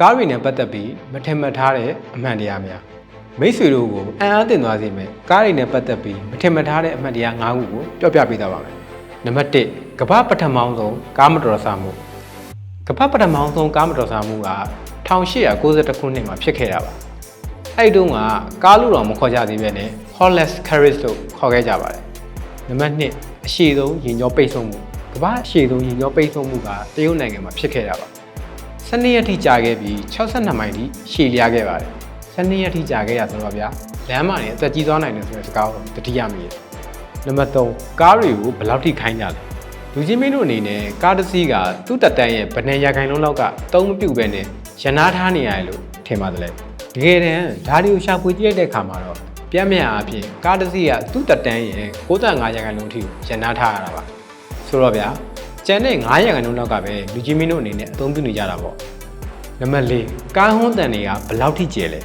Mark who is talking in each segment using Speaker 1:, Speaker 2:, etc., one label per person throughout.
Speaker 1: ကားတွေနဲ့ပတ်သက်ပြီးမထင်မှတ်ထားတဲ့အမှန်တရားများမိတ်ဆွေတို့ကိုအံ့အားသင့်သွားစေမယ်ကားတွေနဲ့ပတ်သက်ပြီးမထင်မှတ်ထားတဲ့အမှန်တရား၅ခုကိုပြောပြပေးသွားပါမယ်နံပါတ်1ကမ္ဘာပထမဆုံးကားမတော်ဆမှုကမ္ဘာပထမဆုံးကားမတော်ဆမှုက1892ခုနှစ်မှာဖြစ်ခဲ့တာပါအဲ့တုန်းကကားလူတော်မခေါ်ကြသေးပဲနဲ့ Hollis Carriage လို့ခေါ်ခဲ့ကြပါတယ်နံပါတ်2အရှိဆုံးရင်ကျော်ပိတ်ဆို့မှုကမ္ဘာအရှိဆုံးရင်ကျော်ပိတ်ဆို့မှုကတရုတ်နိုင်ငံမှာဖြစ်ခဲ့တာပါ12ရက်ထိကြာခဲ့ပြီး62မိုင်ထိရှည်လျားခဲ့ပါတယ်12ရက်ထိကြာခဲ့ရဆိုတော့ဗျာလမ်းမတွေအသက်ကြီးသွားနိုင်တယ်ဆိုတဲ့စကားကိုတတိယမိရနံပါတ်3ကားတွေကိုဘယ်လောက်ထိခိုင်းကြလဲလူချင်းမင်းတို့အနေနဲ့ကားတစ်စီးကသူ့တက်တန်းရဲ့ဗနေရာခိုင်လုံးလောက်ကသုံးမပြုတ်ပဲနဲ့ရနာထားနေရတယ်လို့ထင်ပါတယ်တကယ်တမ်းဓာတ်တွေကိုရှာဖွေကြည့်တဲ့အခါမှာတော့ပြတ်မြတ်အားဖြင့်ကားတစ်စီးကသူ့တက်တန်းရဲ့95ရာခိုင်နှုန်းထိရနာထားရတာပါဆိုတော့ဗျာကျန်တဲ့9ရာခိုင်နှုန်းလောက်ကပဲလူချင်းမင်းတို့အနေနဲ့အသုံးပြုနေကြတာပေါ့နံပါတ်4ကားဟွန်းတန်တွေကဘယ်လောက်ထိကျယ်လဲ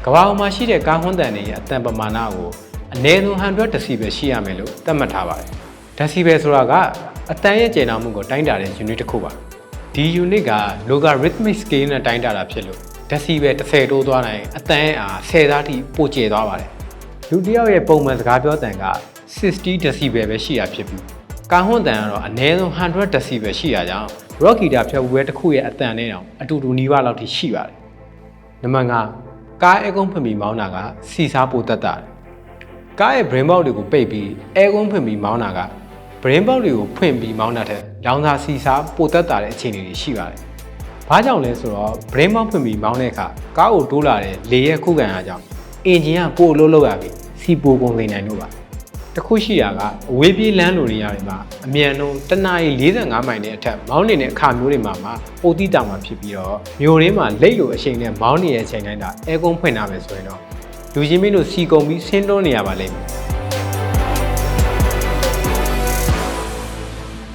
Speaker 1: ကမ္ဘာပေါ်မှာရှိတဲ့ကားဟွန်းတန်တွေရဲ့အတန်ပမာဏကိုအနည်းဆုံး100 decibel ရှိရမယ်လို့သတ်မှတ်ထားပါတယ် decibel ဆိုတာကအတန်ရဲ့ကျယ်နှောင်မှုကိုတိုင်းတာတဲ့ unit တစ်ခုပါဒီ unit က logarithmic scale နဲ့တိုင်းတာတာဖြစ်လို့ decibel 30တိုးသွားတိုင်းအတန်ရဲ့အား10သားထိပိုကျယ်သွားပါတယ်လူတစ်ယောက်ရဲ့ပုံမှန်စကားပြောတန်က60 decibel ပဲရှိရဖြစ်ပြီးကားဟွန်းတန်ကတော့အနည်းဆုံး100 decibel ရှိရကြောင်း rock guitar ဖြတ်ဝဲတစ်ခုရဲ့အတန်နဲ့တောင်အတူတူနီးပါးလောက်ထိရှိပါတယ်နံပါတ်5ကားအဲကုန်းဖွင့်ပြီးမောင်းတာကစီစားပိုတက်တာကားရဲ့ brain box တွေကိုပိတ်ပြီးအဲကုန်းဖွင့်ပြီးမောင်းတာက brain box တွေကိုဖွင့်ပြီးမောင်းတာတဲ့လောင်စာစီစားပိုတက်တာတဲ့အခြေအနေတွေရှိပါတယ်ဘာကြောင့်လဲဆိုတော့ brain box ဖွင့်ပြီးမောင်းတဲ့အခါကားကိုတိုးလာတဲ့လေရဲ့ခုခံအားကြောင့်အင်ဂျင်ကပို့လို့ရပြီးစီပိုကုန်နေနိုင်လို့ပါတခုရှိတာကအဝေးပြေးလမ်းလိုတွေရတယ်မှာအမြန်ဆုံးတနာရီ45မိုင်နဲ့အထက်မောင်းနေတဲ့အခါမျိုးတွေမှာပိုတိတောင်မှာဖြစ်ပြီးတော့မြို့ရင်းမှာလိတ်လိုအချိန်နဲ့မောင်းနေတဲ့အချိန်တိုင်းဒါအဲကုန်းဖွင့်ထားမယ်ဆိုရင်တော့လူချင်းမင်းတို့စီကုံပြီးဆင်းတွန်းနေရပါလိမ့်မယ်